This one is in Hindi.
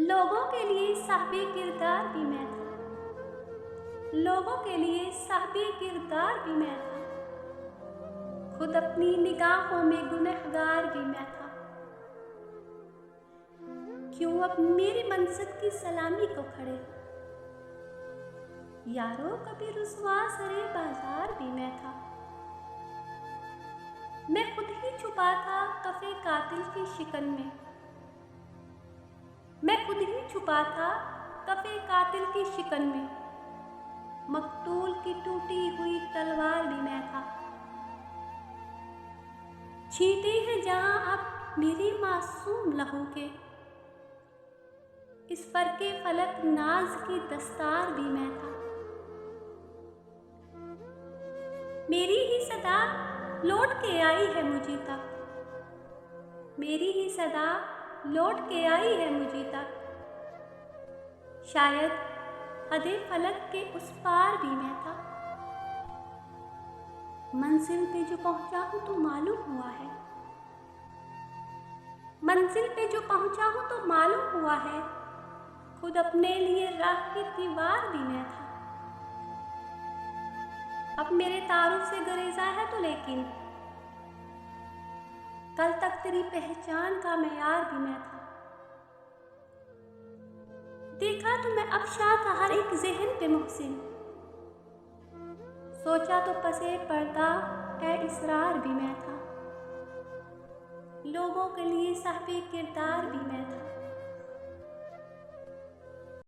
लोगों के लिए साहिबे किरदार भी मैं था, लोगों के लिए साहिबे किरदार भी मैं था, खुद अपनी निगाहों में गुनहगार भी मैं था। क्यों अब मेरी मनसब की सलामी को खड़े, यारों कभी रुसवा सरे बाजार भी मैं था। मैं खुद ही छुपा था कफे कातिल की शिकन में, मैं खुद ही छुपा था कफे कातिल की शिकन में, मकतूल की टूटी हुई तलवार भी मैं था। छींटे हैं जहां अब मेरी मासूम लहू के, इस फरके फलक नाज की दस्तार भी मैं था। मेरी ही सदा लौट के आई है मुझे तक, मेरी ही सदा लौट के आई है मुझे तक, शायद हदे फलक के उस पार भी मैं था। मंजिल पे जो पहुंचा हूं तो मालूम हुआ है, मंजिल पे जो पहुंचा हूं तो मालूम हुआ है, खुद अपने लिए राह की दीवार भी मैं था। अब मेरे तारुफ से गरेजा है तो लेकिन कल तक तेरी पहचान का मेयार भी मैं था। देखा तो मैं अफशा था हर एक ज़हन पे मुहसिन, सोचा तो पसे पर्दा ए इसरार भी मैं था, लोगों के लिए साहिबे किरदार भी मैं था।